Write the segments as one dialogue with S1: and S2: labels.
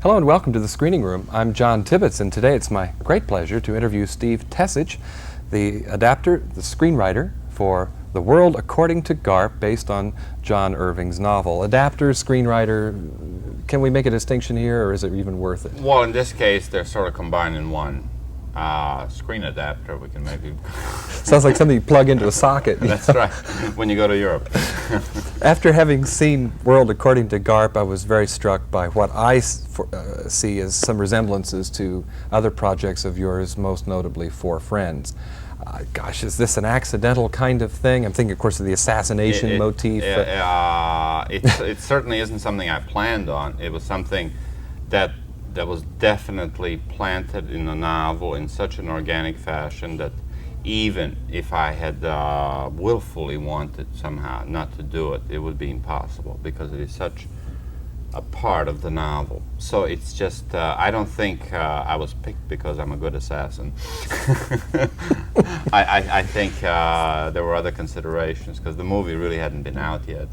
S1: Hello and welcome to the Screening Room. I'm John Tibbetts, and today it's my great pleasure to interview Steve Tesich, the screenwriter for The World According to Garp, based on John Irving's novel. Adapter, screenwriter, can we make a distinction here, or is it even worth it?
S2: Well, in this case, they're sort of combined in one. Screen adapter, we can maybe...
S1: Sounds like something you plug into a socket.
S2: That's right, when you go to Europe.
S1: After having seen World According to Garp, I was very struck by what I see as some resemblances to other projects of yours, most notably Four Friends. Gosh, is this an accidental kind of thing? I'm thinking, of course, of the assassination motif.
S2: It certainly isn't something I planned on. It was something that was definitely planted in the novel in such an organic fashion that even if I had willfully wanted somehow not to do it, it would be impossible because it is such a part of the novel. So it's just, I don't think I was picked because I'm a good assassin. I think there were other considerations because the movie really hadn't been out yet.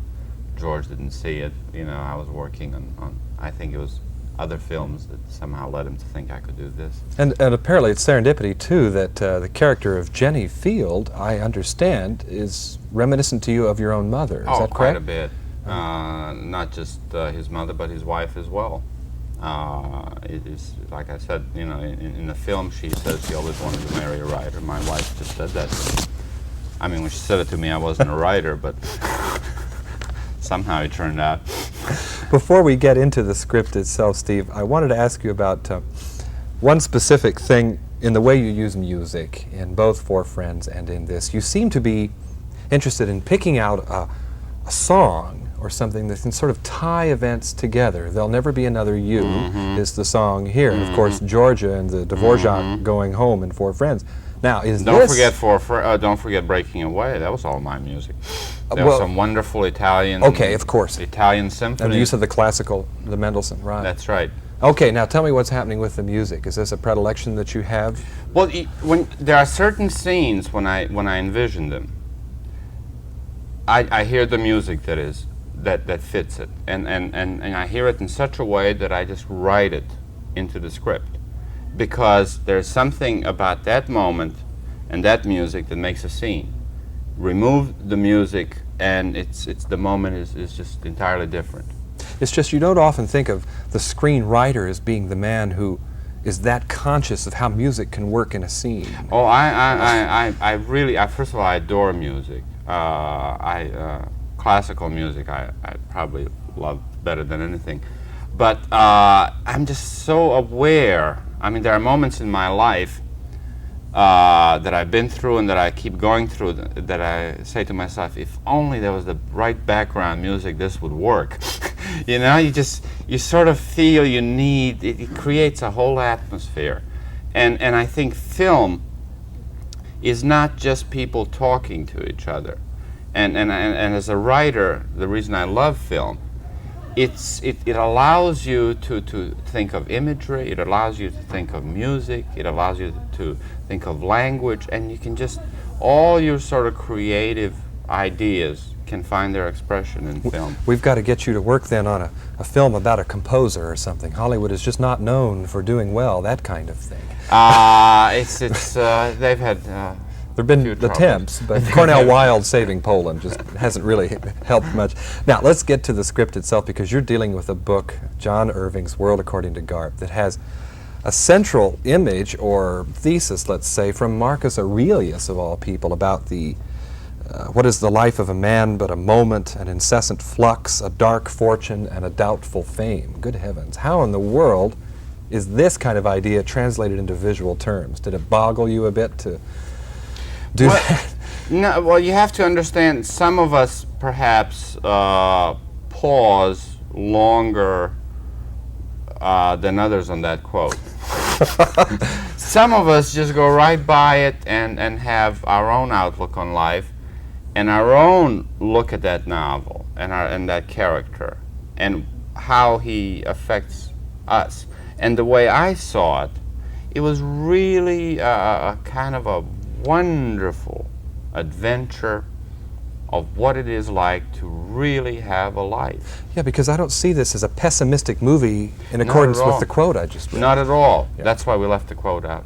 S2: George didn't see it. You know, I was working on I think it was other films that somehow led him to think I could do this.
S1: And apparently it's serendipity, too, that the character of Jenny Field, I understand, is reminiscent to you of your own mother. Is that correct?
S2: Quite a bit. Not just his mother, but his wife as well. It is, like I said, you know, in the film she says she always wanted to marry a writer. My wife just said that to me. I mean, when she said it to me, I wasn't a writer, but somehow it turned out.
S1: Before we get into the script itself, Steve, I wanted to ask you about one specific thing in the way you use music in both Four Friends and in this. You seem to be interested in picking out a song or something that can sort of tie events together. There'll Never Be Another You is the song here. And of course, Georgia and the Dvorak going home in Four Friends. Now,
S2: don't forget Breaking Away. That was all my music. There were some wonderful Italian.
S1: Okay, of course.
S2: Italian symphonies.
S1: And the use of the classical, the Mendelssohn, right?
S2: That's right.
S1: Okay, now tell me what's happening with the music. Is this a predilection that you have?
S2: Well, when there are certain scenes when I envision them, I hear the music that fits it, and I hear it in such a way that I just write it into the script. Because there's something about that moment and that music that makes a scene. Remove the music and the moment is just entirely different.
S1: It's just you don't often think of the screenwriter as being the man who is that conscious of how music can work in a scene.
S2: Oh, I really, first of all, I adore music. Classical music I probably love better than anything. But I'm just so aware. I mean, there are moments in my life that I've been through and that I keep going through that I say to myself, if only there was the right background music, this would work. You know, you sort of feel you need, it creates a whole atmosphere. And I think film is not just people talking to each other. And as a writer, the reason I love film, it allows you to think of imagery, it allows you to think of music, it allows you to think of language, and you can just, all your sort of creative ideas can find their expression in film.
S1: We've got to get you to work then on a film about a composer or something. Hollywood is just not known for doing well, that kind of thing.
S2: They've had...
S1: There have been attempts, but Cornell Wilde saving Poland just hasn't really helped much. Now, let's get to the script itself, because you're dealing with a book, John Irving's World According to Garp, that has a central image or thesis, let's say, from Marcus Aurelius, of all people, about what is the life of a man but a moment, an incessant flux, a dark fortune, and a doubtful fame. Good heavens. How in the world is this kind of idea translated into visual terms? Did it boggle you a bit to...
S2: No, well, you have to understand, some of us perhaps pause longer than others on that quote. Some of us just go right by it and have our own outlook on life and our own look at that novel and that character and how he affects us. And the way I saw it, it was really a kind of a wonderful adventure of what it is like to really have a life.
S1: Yeah, because I don't see this as a pessimistic movie in accordance with the quote I just read.
S2: Not at all. Yeah. That's why we left the quote out.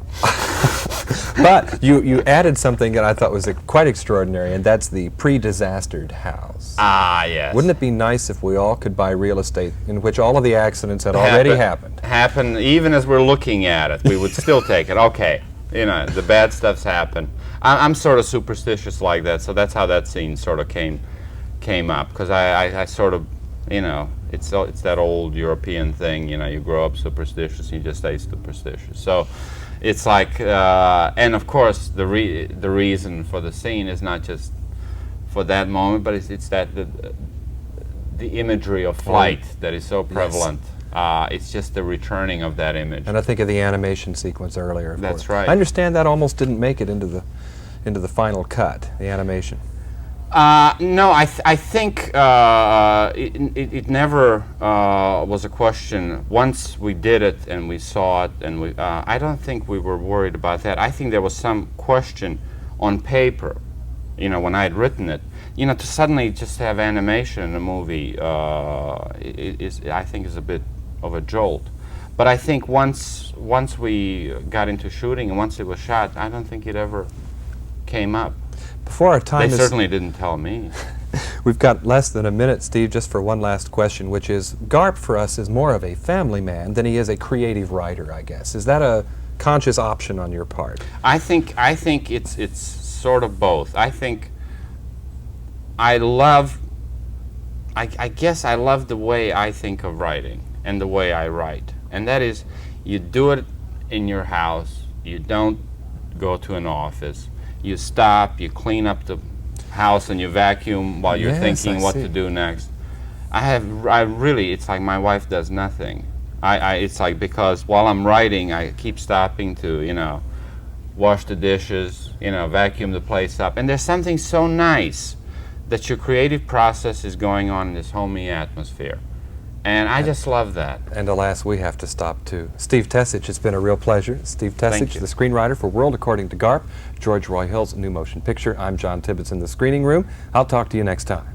S1: But you added something that I thought was quite extraordinary, and that's the pre-disastered house.
S2: Ah, yes.
S1: Wouldn't it be nice if we all could buy real estate in which all of the accidents had already happened?
S2: Happen, even as we're looking at it, we would still take it. Okay, you know, the bad stuff's happened. I'm sort of superstitious like that, so that's how that scene sort of came up, because I sort of, you know, it's that old European thing, you know, you grow up superstitious and you just stay superstitious. So it's like, and of course the reason for the scene is not just for that moment, but it's that the imagery of flight that is so prevalent. Yes. It's just the returning of that image.
S1: And I think of the animation sequence earlier.
S2: That's right.
S1: I understand that almost didn't make it into the final cut, the animation.
S2: No, I think it never was a question. Once we did it and we saw it, and I don't think we were worried about that. I think there was some question on paper, you know, when I had written it. You know, to suddenly just have animation in a movie I think is a bit of a jolt. But I think once we got into shooting and once it was shot, I don't think it ever came up.
S1: Before our time
S2: They certainly didn't tell me.
S1: We've got less than a minute, Steve, just for one last question, which is, Garp for us is more of a family man than he is a creative writer, I guess. Is that a conscious option on your part?
S2: I think it's sort of both. I think I guess I love the way I think of writing and the way I write. And that is, you do it in your house, you don't go to an office. You stop, you clean up the house, and you vacuum while you're thinking what to do next. I really, it's like my wife does nothing. It's like, because while I'm writing, I keep stopping to, you know, wash the dishes, you know, vacuum the place up. And there's something so nice that your creative process is going on in this homey atmosphere. And I just love that.
S1: And alas, we have to stop too. Steve Tesich, it's been a real pleasure. Steve Tesich, the screenwriter for World According to Garp, George Roy Hill's new motion picture. I'm John Tibbetts in the screening room. I'll talk to you next time.